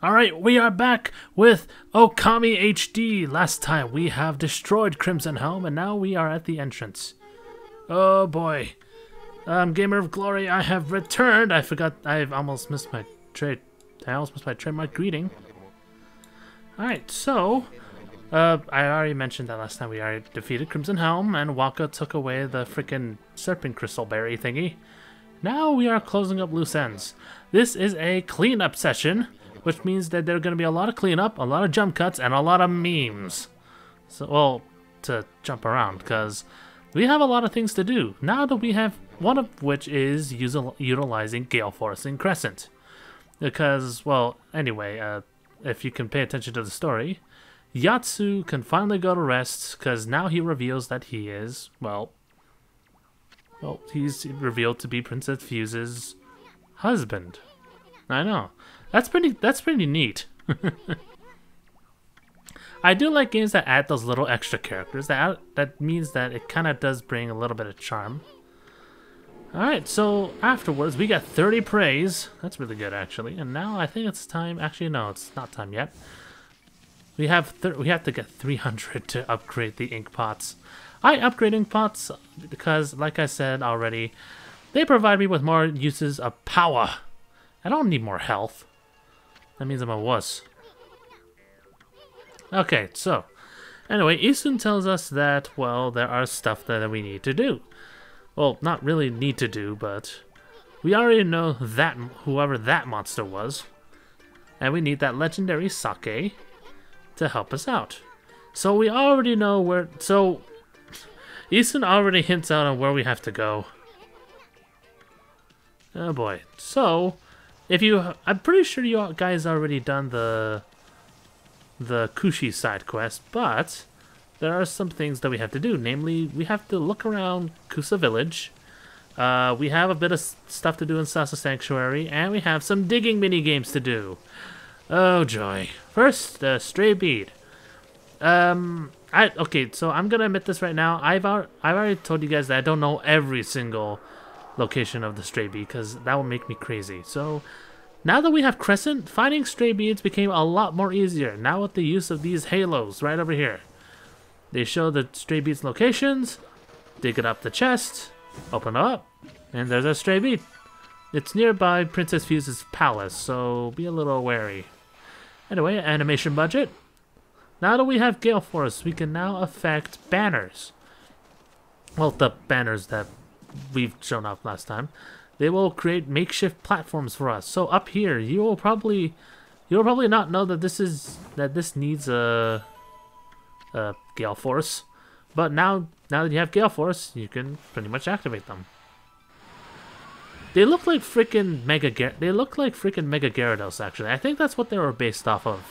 Alright, we are back with Okami HD. Last time we have destroyed Crimson Helm, and now we are at the entrance. Oh boy. Gamer of Glory, I have returned. I've almost missed my trade. I almost missed my trademark greeting. Alright, so, I already mentioned that last time we already defeated Crimson Helm, and Waka took away the frickin' Serpent Crystal Berry thingy. Now we are closing up loose ends. This is a cleanup session, which means that there's going to be a lot of cleanup, a lot of jump cuts, and a lot of memes. So, well, to jump around, because we have a lot of things to do. Now that we have, one of which is utilizing Gale Force in Crescent. Because, well, anyway, if you can pay attention to the story, Yatsu can finally go to rest, because now he reveals that he is, well, he's revealed to be Princess Fuse's husband. I know. That's pretty neat. I do like games that add those little extra characters. That means that it kind of does bring a little bit of charm. Alright, so afterwards we got 30 praise. That's really good, actually. And now I think it's time. Actually, no, it's not time yet. We have to get 300 to upgrade the ink pots. I upgrade ink pots because, like I said already, they provide me with more uses of power. I don't need more health. That means I'm a wuss. Okay, so, anyway, Isun tells us that, well, there are stuff that we need to do. Well, not really need to do, but we already know that whoever that monster was. And we need that legendary sake to help us out. So we already know where, so Isun already hints out on where we have to go. Oh boy. So, I'm pretty sure you guys already done the Kushi side quest, but there are some things that we have to do. Namely, we have to look around Kusa Village. We have a bit of stuff to do in Sasa Sanctuary, and we have some digging mini games to do. Oh joy! First, the stray bead. Okay, so I'm gonna admit this right now. I've already told you guys that I don't know every single location of the stray bead, because that will make me crazy. So now that we have Crescent, finding stray beads became a lot more easier. Now with the use of these halos right over here. They show the stray beads locations, dig it up the chest, open it up, and there's a stray bead. It's nearby Princess Fuse's palace, so be a little wary. Anyway, animation budget. Now that we have Gale Force, we can now affect banners. Well, the banners that we've shown off last time. They will create makeshift platforms for us. So up here, you'll probably not know that this needs a Gale Force, but now that you have Gale Force, you can pretty much activate them. They look like freaking Mega Gyarados. Actually, I think that's what they were based off of.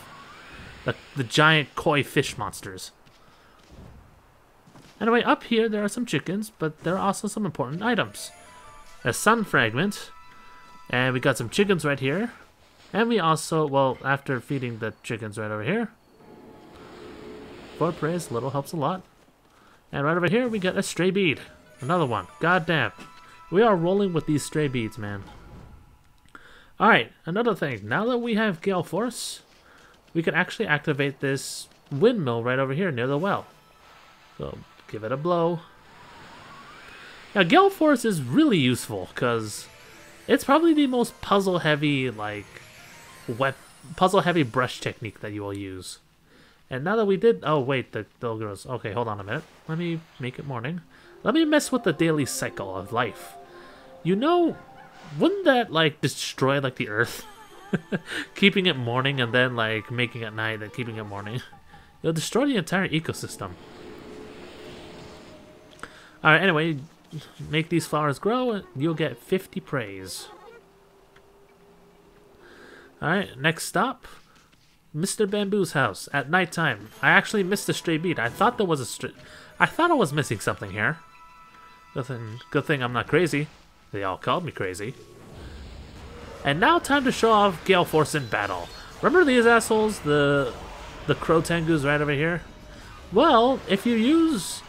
The giant koi fish monsters. Anyway, up here there are some chickens, but there are also some important items. A sun fragment, and we got some chickens right here. And we also, well, after feeding the chickens right over here, 4 praise, little helps a lot. And right over here we got a stray bead. Another one. God damn. We are rolling with these stray beads, man. Alright, another thing. Now that we have Gale Force, we can actually activate this windmill right over here near the well. So, give it a blow. Now, Gale Force is really useful, because it's probably the most puzzle-heavy, puzzle-heavy brush technique that you will use. And now that we did... Oh, wait, the little girls... Okay, hold on a minute. Let me make it morning. Let me mess with the daily cycle of life. You know, wouldn't that, destroy, the Earth? Keeping it morning and then, making it night and keeping it morning. It'll destroy the entire ecosystem. Alright, anyway, make these flowers grow and you'll get 50 praise. Alright, next stop. Mr. Bamboo's house at nighttime. I actually missed a stray bead. I thought there was I thought I was missing something here. Good thing I'm not crazy. They all called me crazy. And now time to show off Gale Force in battle. Remember these assholes? The Crow Tengus right over here? Well, if you use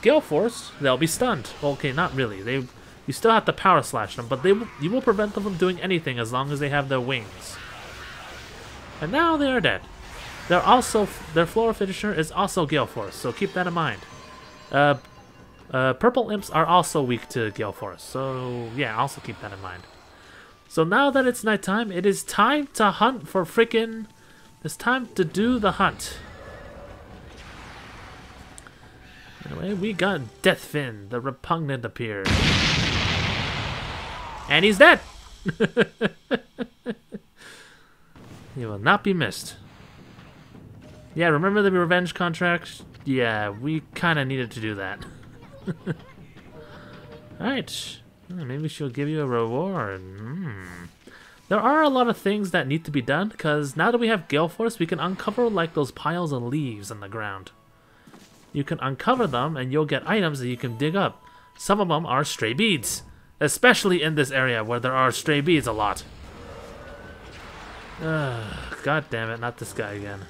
Gale Force, they'll be stunned. Well, okay, not really. You still have to power slash them, but you will prevent them from doing anything as long as they have their wings. And now they are dead. They're also, their floral finisher is also Gale Force, so keep that in mind. Purple imps are also weak to Gale Force, so yeah, also keep that in mind. So now that it's nighttime, it is time to hunt for frickin'... It's time to do the hunt. Anyway, we got Deathfin, the repugnant appeared. And he's dead! He will not be missed. Yeah, remember the revenge contract? Yeah, we kind of needed to do that. Alright. Maybe she'll give you a reward. There are a lot of things that need to be done, because now that we have Gale Force, we can uncover like those piles of leaves on the ground. You can uncover them, and you'll get items that you can dig up. Some of them are stray beads, especially in this area where there are stray beads a lot. God damn it, not this guy again.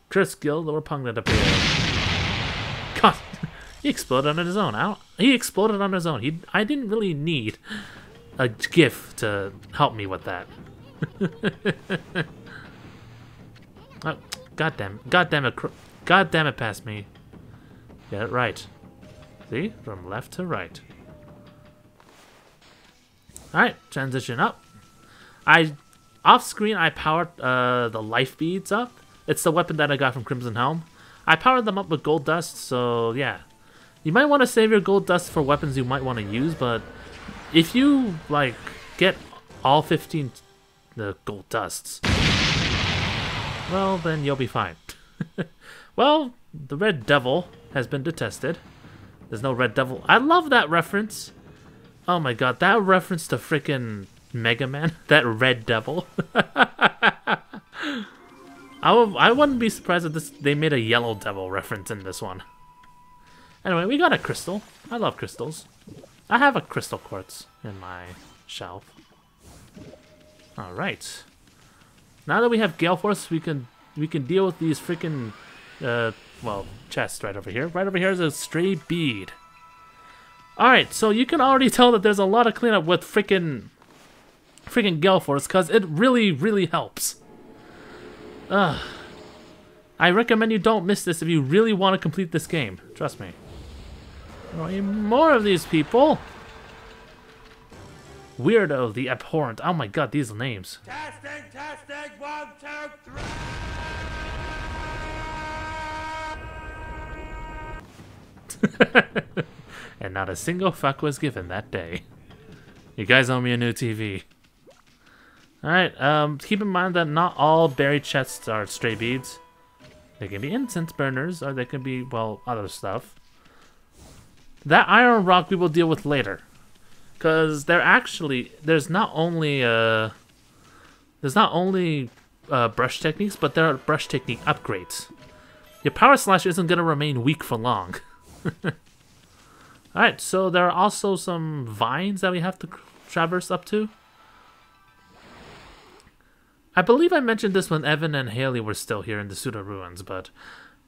Chris Gill, the repugnant appeared. God, he exploded on his own. He exploded on his own. I didn't really need a GIF to help me with that. Oh, God damn it, past me. Get it right. See? From left to right. Alright, transition up. Off screen, I powered the life beads up. It's the weapon that I got from Crimson Helm. I powered them up with gold dust, so yeah. You might want to save your gold dust for weapons you might want to use, but if you, like, get all 15 gold dusts, well, then you'll be fine. Well, the Red Devil has been detested. There's no Red Devil. I love that reference. Oh my god, that reference to frickin' Mega Man. That Red Devil. I wouldn't be surprised if they made a Yellow Devil reference in this one. Anyway, we got a crystal. I love crystals. I have a crystal quartz in my shelf. Alright. Now that we have Gale Force, we can deal with these freaking well, chests right over here. Right over here is a stray bead. Alright, so you can already tell that there's a lot of cleanup with freaking Gale Force, because it really, really helps. I recommend you don't miss this if you really want to complete this game. Trust me. More of these people. Weirdo, the abhorrent. Oh my god, these names. Testing, 1, 2, 3. And not a single fuck was given that day. You guys owe me a new TV. Alright, keep in mind that not all buried chests are stray beads. They can be incense burners, or they can be, well, other stuff. That iron rock we will deal with later. Because there's not only brush techniques, but there are brush technique upgrades. Your power slash isn't going to remain weak for long. Alright, so there are also some vines that we have to traverse up to. I believe I mentioned this when Evan and Haley were still here in the Pseudo Ruins, but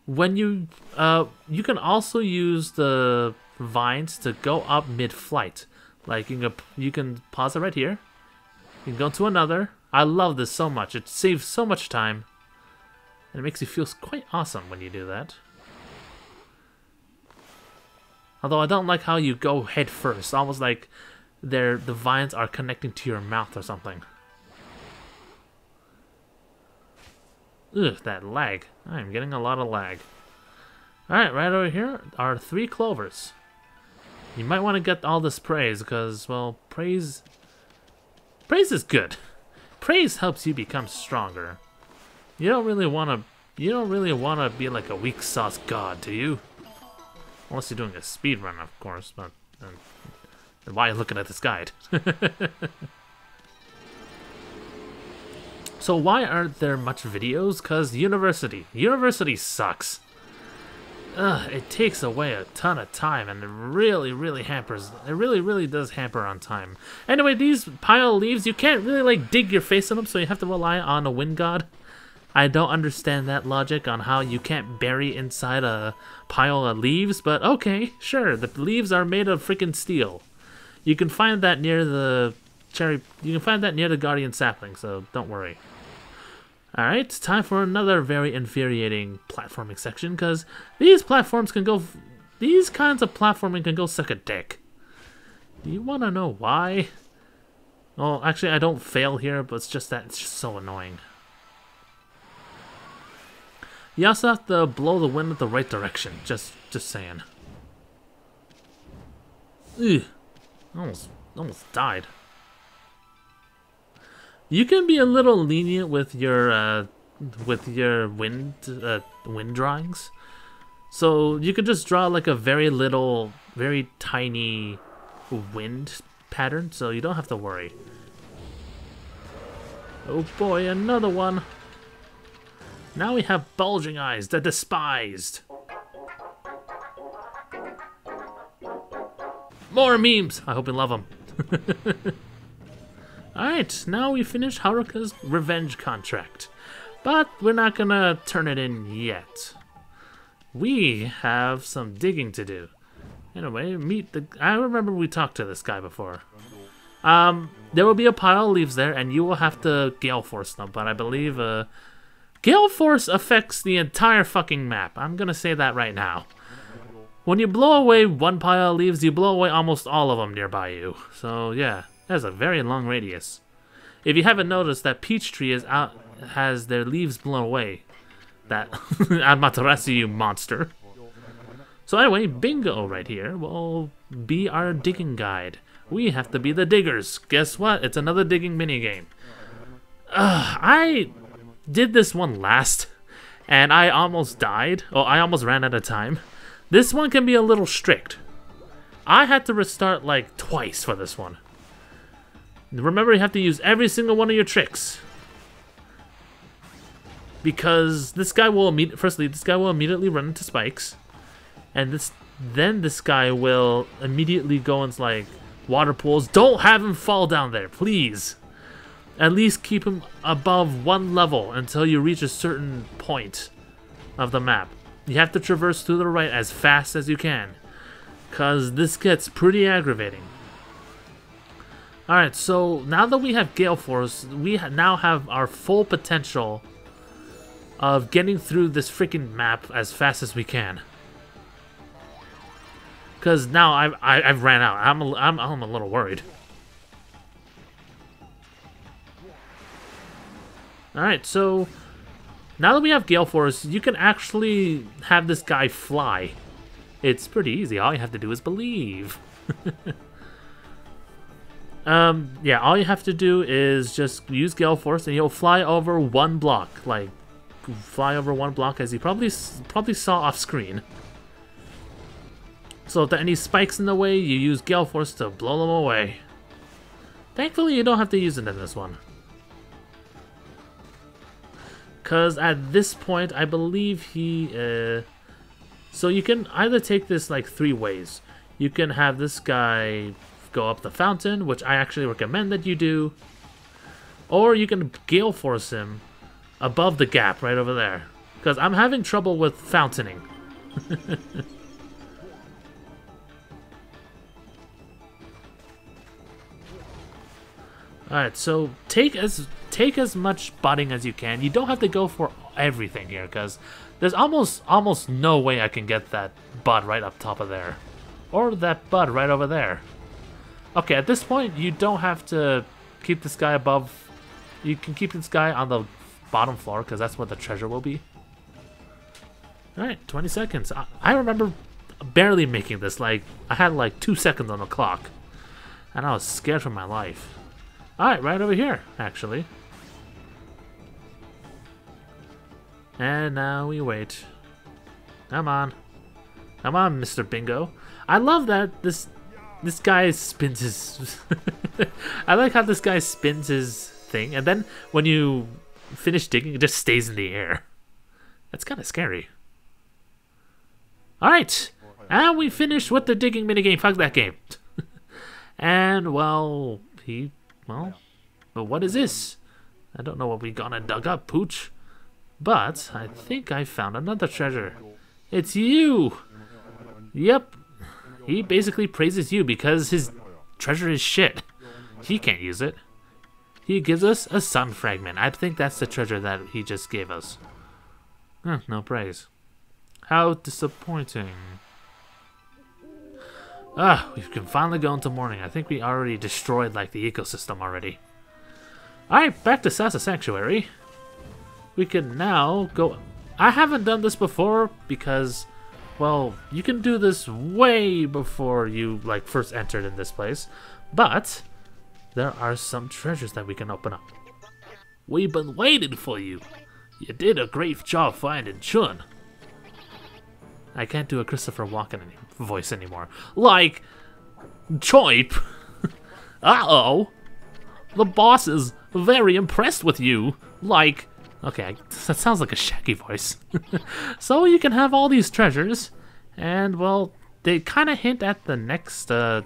when you can also use the vines to go up mid-flight. Like you can pause it right here. You can go to another. I love this so much. It saves so much time, and it makes you feel quite awesome when you do that. Although I don't like how you go head first, almost like the vines are connecting to your mouth or something. Ugh, that lag. I'm getting a lot of lag. Alright, right over here are 3 clovers. You might want to get all this praise, because, well, praise is good. Praise helps you become stronger. You don't really want to be like a weak sauce god, do you? Unless you're doing a speed run, of course, but then why are you looking at this guide? So why aren't there much videos? Because University sucks. It takes away a ton of time, and it really, really hampers. It really, really does hamper on time. Anyway, these pile of leaves, you can't really like dig your face in them, so you have to rely on a wind god. I don't understand that logic on how you can't bury inside a pile of leaves, but okay, sure. The leaves are made of freaking steel. You can find that near the Guardian sapling, so don't worry. Alright, time for another very infuriating platforming section, because these platforms can go... These kinds of platforming can go suck a dick. Do you want to know why? Well, actually, I don't fail here, but it's just that it's just so annoying. You also have to blow the wind in the right direction. Just saying. Ugh. Almost died. You can be a little lenient with your wind drawings. So you could just draw like a very little, very tiny wind pattern, so you don't have to worry. Oh boy, another one. Now we have bulging eyes, the despised. More memes! I hope you love them. Alright, now we finish Haruka's revenge contract. But we're not gonna turn it in yet. We have some digging to do. Anyway, I remember we talked to this guy before. There will be a pile of leaves there, and you will have to Gale Force them, but I believe, Gale Force affects the entire fucking map. I'm gonna say that right now. When you blow away one pile of leaves, you blow away almost all of them nearby you. So, yeah, that's a very long radius. If you haven't noticed, that peach tree has their leaves blown away. That Amaterasu, you monster. So anyway, bingo right here will be our digging guide. We have to be the diggers. Guess what? It's another digging minigame. I did this one last, and I almost died. Oh, I almost ran out of time. This one can be a little strict. I had to restart like twice for this one. Remember, you have to use every single one of your tricks. Because this guy will immediately run into spikes. And then this guy will immediately go into like water pools. Don't have him fall down there, please. At least keep him above one level until you reach a certain point of the map. You have to traverse to the right as fast as you can, because this gets pretty aggravating. Alright, so now that we have Gale Force, we now have our full potential of getting through this freaking map as fast as we can. Because now I've ran out. I'm a little worried. Alright, so now that we have Gale Force, you can actually have this guy fly. It's pretty easy. All you have to do is believe. Yeah, all you have to do is just use Gale Force and you'll fly over one block. Like, fly over one block, as you probably saw off screen. So if there are any spikes in the way, you use Gale Force to blow them away. Thankfully, you don't have to use it in this one. Because at this point, I believe he... So you can either take this like 3 ways. You can have this guy go up the fountain, which I actually recommend that you do. Or you can Gale Force him above the gap right over there. Because I'm having trouble with fountaining. Alright, so take as much butting as you can. You don't have to go for everything here, because there's almost no way I can get that bud right up top of there. Or that bud right over there. Okay, at this point, you don't have to keep this guy above... You can keep this guy on the bottom floor, because that's where the treasure will be. Alright, 20 seconds. I remember barely making this. Like, I had like 2 seconds on the clock. And I was scared for my life. Alright, right over here, actually. And now we wait. Come on. Come on, Mr. Bingo. I love that this guy spins his... I like how this guy spins his thing, and then when you finish digging, it just stays in the air. That's kind of scary. Alright, and we finished with the digging minigame. Fuck that game. And, well, but what is this? I don't know what we gonna dug up, Pooch. But I think I found another treasure. It's you! Yep. He basically praises you because his treasure is shit. He can't use it. he gives us a sun fragment. I think that's the treasure that he just gave us. No praise. How disappointing. We can finally go into morning. I think we already destroyed, like, the ecosystem already. Alright, back to Sasa Sanctuary. We can now go... I haven't done this before because, well, you can do this way before you, like, first entered in this place. But there are some treasures that we can open up. We've been waiting for you. You did a great job finding Chun. I can't do a Christopher Walken voice anymore. Like, Choip. Uh-oh. The boss is very impressed with you. Like, okay, that sounds like a Shaggy voice. So you can have all these treasures, and, well, they kind of hint at the next, the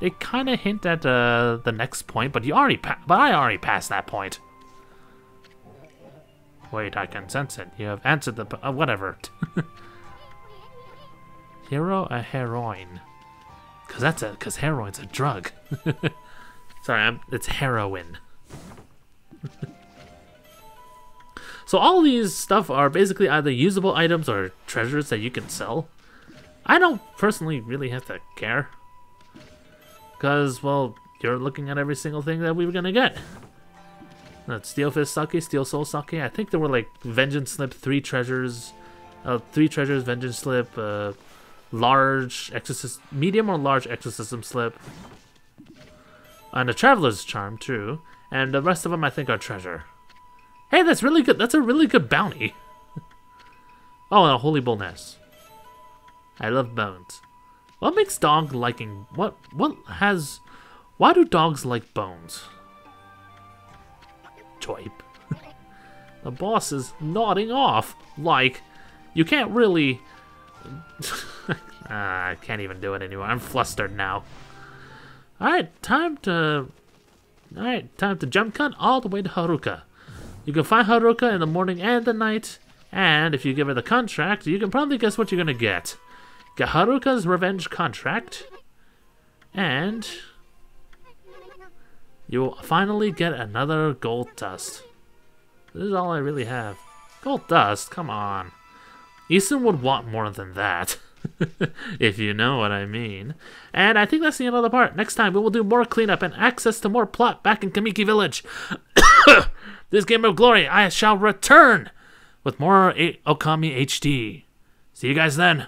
next point, but I already passed that point. Wait, I can sense it. You have answered the... whatever. Hero or heroine? Because heroine's a drug. Sorry, it's heroin. So all these stuff are basically either usable items or treasures that you can sell. I don't personally really have to care. Because, well, you're looking at every single thing that we were going to get. That's Steel Fist Sake, Steel Soul Sake. I think there were like Vengeance Slip, 3 treasures. 3 treasures, Vengeance Slip, large exorcism, medium or large exorcism slip. And a Traveler's Charm too. And the rest of them I think are treasure. Hey, that's really good. That's a really good bounty. Oh, and a Holy Bull Nest. I love bones. What makes dog liking... Why do dogs like bones? Choip. The boss is nodding off. Like, you can't really... I can't even do it anymore. I'm flustered now. Alright, time to jump cut all the way to Haruka. You can find Haruka in the morning and the night, and if you give her the contract, you can probably guess what you're gonna get. Get Haruka's revenge contract, and you'll finally get another gold dust. This is all I really have. Gold dust? Come on. Easton would want more than that. If you know what I mean. And I think that's the end of the part. Next time we will do more cleanup and access to more plot back in Kamiki Village. This game of glory, I shall return with more Okami HD. See you guys then.